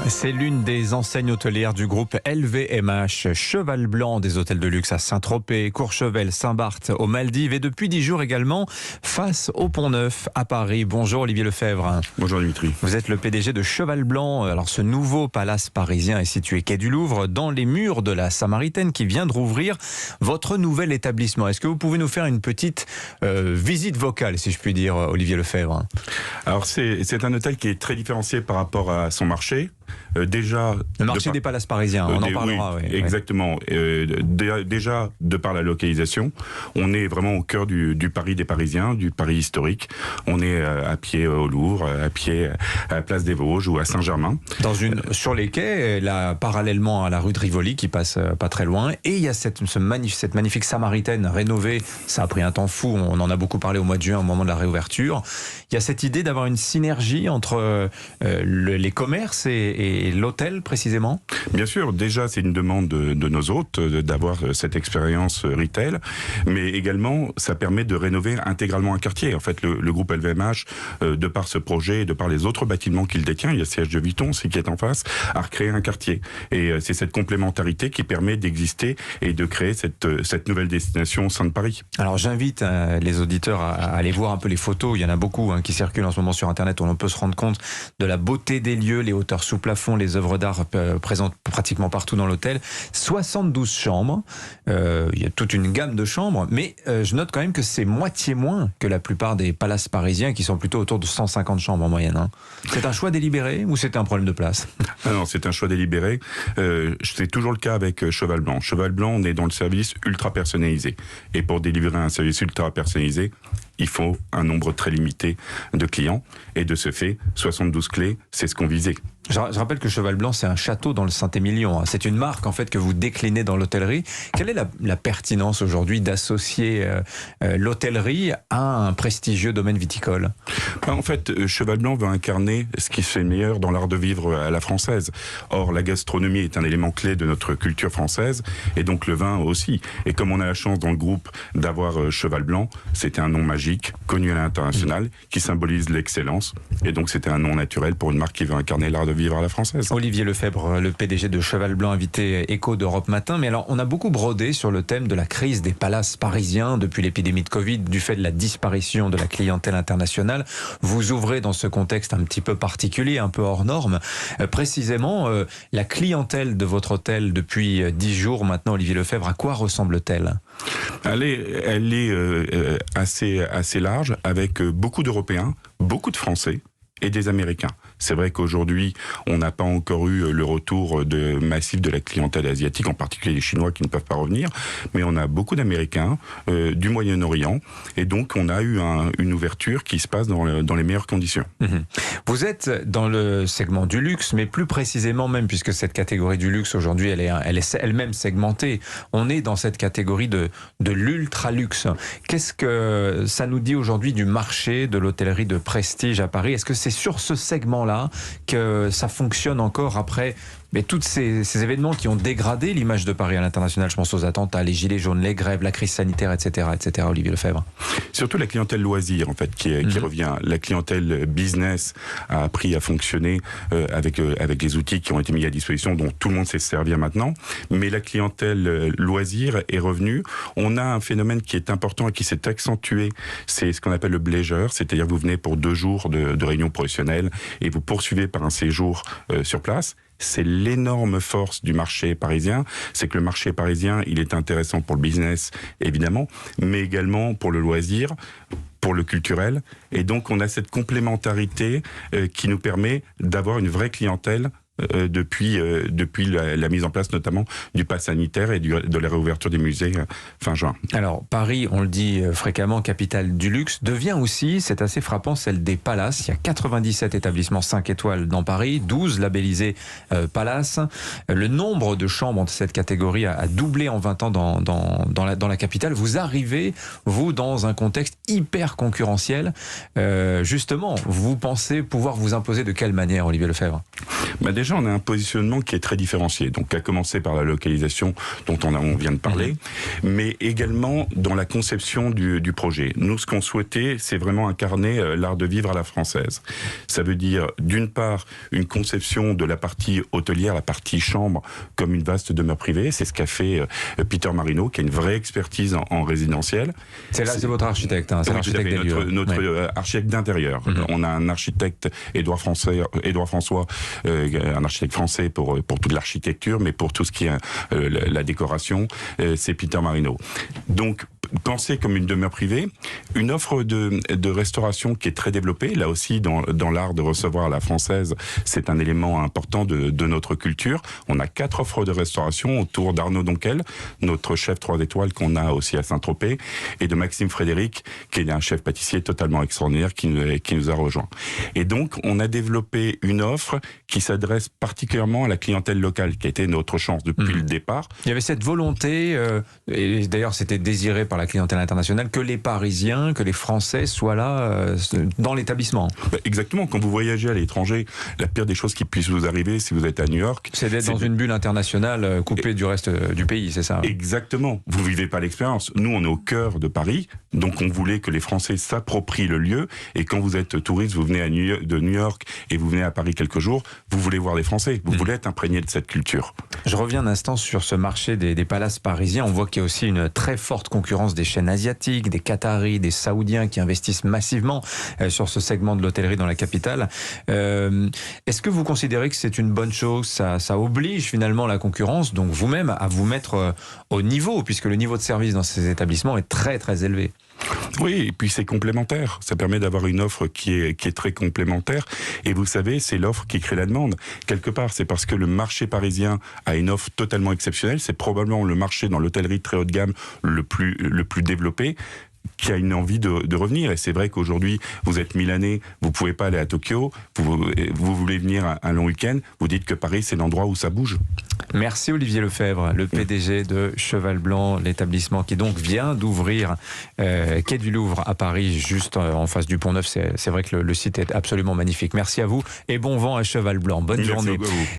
C'est l'une des enseignes hôtelières du groupe LVMH, Cheval Blanc, des hôtels de luxe à Saint-Tropez, Courchevel, Saint-Barth, aux Maldives et depuis 10 jours également face au Pont-Neuf à Paris. Bonjour Olivier Lefebvre. Bonjour Dimitri. Vous êtes le PDG de Cheval Blanc. Alors ce nouveau palace parisien est situé quai du Louvre, dans les murs de la Samaritaine qui vient de rouvrir votre nouvel établissement. Est-ce que vous pouvez nous faire une petite visite vocale, si je puis dire, Olivier Lefebvre? Alors c'est un hôtel qui est très différencié par rapport à son marché. Déjà le marché des palaces parisiens, on en parlera. Oui, exactement. Déjà, de par la localisation, on est vraiment au cœur du Paris des Parisiens, du Paris historique. On est à pied au Louvre, à pied à la place des Vosges ou à Saint-Germain. Sur les quais, là, parallèlement à la rue de Rivoli, qui passe pas très loin. Et il y a cette magnifique Samaritaine rénovée. Ça a pris un temps fou, on en a beaucoup parlé au mois de juin, au moment de la réouverture. Il y a cette idée d'avoir une synergie entre les commerces et l'hôtel précisément? Bien sûr, déjà c'est une demande de nos hôtes d'avoir cette expérience retail, mais également ça permet de rénover intégralement un quartier. En fait, le groupe LVMH, de par ce projet, de par les autres bâtiments qu'il détient, il y a le siège de Vuitton, c'est qui est en face, a recréé un quartier. Et c'est cette complémentarité qui permet d'exister et de créer cette nouvelle destination au sein de Paris. Alors j'invite les auditeurs à aller voir un peu les photos. Il y en a beaucoup qui circulent en ce moment sur Internet où on peut se rendre compte de la beauté des lieux, les hauteurs sous plafond, les œuvres d'art présentes pratiquement partout dans l'hôtel. 72 chambres, il y a toute une gamme de chambres, mais je note quand même que c'est moitié moins que la plupart des palaces parisiens qui sont plutôt autour de 150 chambres en moyenne. C'est un choix délibéré ou c'est un problème de place? Non, c'est un choix délibéré. C'est toujours le cas avec Cheval Blanc. Cheval Blanc, on est dans le service ultra personnalisé. Et pour délivrer un service ultra personnalisé, il faut un nombre très limité de clients. Et de ce fait, 72 clés, c'est ce qu'on visait. Je rappelle que Cheval Blanc, c'est un château dans le Saint-Émilion. C'est une marque en fait que vous déclinez dans l'hôtellerie. Quelle est la pertinence aujourd'hui d'associer l'hôtellerie à un prestigieux domaine viticole? En fait, Cheval Blanc veut incarner ce qui se fait meilleur dans l'art de vivre à la française. Or, la gastronomie est un élément clé de notre culture française, et donc le vin aussi. Et comme on a la chance dans le groupe d'avoir Cheval Blanc, c'était un nom magique, connu à l'international, qui symbolise l'excellence. Et donc c'était un nom naturel pour une marque qui veut incarner l'art de vivre à la française. Olivier Lefebvre, le PDG de Cheval Blanc, invité Écho d'Europe Matin. Mais alors, on a beaucoup brodé sur le thème de la crise des palaces parisiens depuis l'épidémie de Covid, du fait de la disparition de la clientèle internationale. Vous ouvrez dans ce contexte un petit peu particulier, un peu hors norme. Précisément, la clientèle de votre hôtel depuis 10 jours maintenant, Olivier Lefebvre, à quoi ressemble-t-elle? Elle est assez large, avec beaucoup d'Européens, beaucoup de Français et des Américains. C'est vrai qu'aujourd'hui, on n'a pas encore eu le retour massif de la clientèle asiatique, en particulier les Chinois qui ne peuvent pas revenir, mais on a beaucoup d'Américains, du Moyen-Orient, et donc on a eu une ouverture qui se passe dans les meilleures conditions. Vous êtes dans le segment du luxe, mais plus précisément même, puisque cette catégorie du luxe aujourd'hui, elle est elle-même segmentée, on est dans cette catégorie de l'ultra-luxe. Qu'est-ce que ça nous dit aujourd'hui du marché de l'hôtellerie de prestige à Paris? Est-ce que c'est sur ce segment-là que ça fonctionne encore après tous ces événements qui ont dégradé l'image de Paris à l'international? Je pense aux attentats, les gilets jaunes, les grèves, la crise sanitaire, etc., Olivier Lefebvre. Surtout la clientèle loisir, en fait, qui revient. La clientèle business a appris à fonctionner avec les outils qui ont été mis à disposition, dont tout le monde sait se servir maintenant. Mais la clientèle loisir est revenue. On a un phénomène qui est important et qui s'est accentué. C'est ce qu'on appelle le bleisure, c'est-à-dire que vous venez pour 2 jours de réunion professionnelle et vous poursuivez par un séjour sur place. C'est l'énorme force du marché parisien, c'est que le marché parisien, il est intéressant pour le business, évidemment, mais également pour le loisir, pour le culturel. Et donc, on a cette complémentarité qui nous permet d'avoir une vraie clientèle depuis la mise en place notamment du pass sanitaire et de la réouverture des musées fin juin. Alors Paris, on le dit fréquemment, capitale du luxe, devient aussi, c'est assez frappant, celle des palaces. Il y a 97 établissements 5 étoiles dans Paris, 12 labellisés palaces. Le nombre de chambres de cette catégorie a doublé en 20 ans dans la capitale. Vous arrivez, vous, dans un contexte hyper concurrentiel. Justement, vous pensez pouvoir vous imposer de quelle manière, Olivier Lefebvre? Déjà, déjà, on a un positionnement qui est très différencié. Donc, à commencer par la localisation dont on vient de parler, mais également dans la conception du projet. Nous, ce qu'on souhaitait, c'est vraiment incarner l'art de vivre à la française. Ça veut dire, d'une part, une conception de la partie hôtelière, la partie chambre, comme une vaste demeure privée. C'est ce qu'a fait Peter Marino, qui a une vraie expertise en résidentiel. C'est votre architecte, hein, c'est l'architecte des lieux. Notre architecte d'intérieur. On a un architecte, Édouard François, un architecte français pour toute l'architecture, mais pour tout ce qui est la décoration, c'est Peter Marino. Donc, pensez comme une demeure privée, une offre de restauration qui est très développée. Là aussi, dans l'art de recevoir à la française, c'est un élément important de notre culture. On a 4 offres de restauration autour d'Arnaud Donquel, notre chef 3 étoiles qu'on a aussi à Saint-Tropez, et de Maxime Frédéric, qui est un chef pâtissier totalement extraordinaire qui nous a rejoint. Et donc, on a développé une offre qui s'adresse particulièrement à la clientèle locale, qui a été notre chance depuis le départ. Il y avait cette volonté, et d'ailleurs c'était désiré par la clientèle internationale, que les Parisiens, que les Français soient là dans l'établissement. Exactement. Quand vous voyagez à l'étranger, la pire des choses qui puissent vous arriver si vous êtes à New York, c'est d'être dans une bulle internationale coupée du reste du pays, c'est ça? Exactement. Vous vivez pas l'expérience. Nous, on est au cœur de Paris, donc on voulait que les Français s'approprient le lieu. Et quand vous êtes touriste, vous venez de New York et vous venez à Paris quelques jours, vous voulez voir les Français, vous voulez être imprégné de cette culture. Je reviens un instant sur ce marché des palaces parisiens. On voit qu'il y a aussi une très forte concurrence des chaînes asiatiques, des Qataris, des Saoudiens qui investissent massivement sur ce segment de l'hôtellerie dans la capitale. Est-ce que vous considérez que c'est une bonne chose? Ça oblige finalement la concurrence, donc vous-même, à vous mettre au niveau, puisque le niveau de service dans ces établissements est très très élevé. Oui, et puis c'est complémentaire. Ça permet d'avoir une offre qui est très complémentaire. Et vous savez, c'est l'offre qui crée la demande. Quelque part, c'est parce que le marché parisien a une offre totalement exceptionnelle. C'est probablement le marché dans l'hôtellerie très haut de gamme le plus développé, qui a une envie de revenir. Et c'est vrai qu'aujourd'hui, vous êtes Milanais, vous pouvez pas aller à Tokyo, vous voulez venir un long week-end, vous dites que Paris, c'est l'endroit où ça bouge. Merci Olivier Lefebvre, le PDG de Cheval Blanc, l'établissement qui donc vient d'ouvrir quai du Louvre à Paris, juste en face du Pont Neuf. C'est vrai que le site est absolument magnifique. Merci à vous et bon vent à Cheval Blanc. Bonne journée. Merci beaucoup à vous.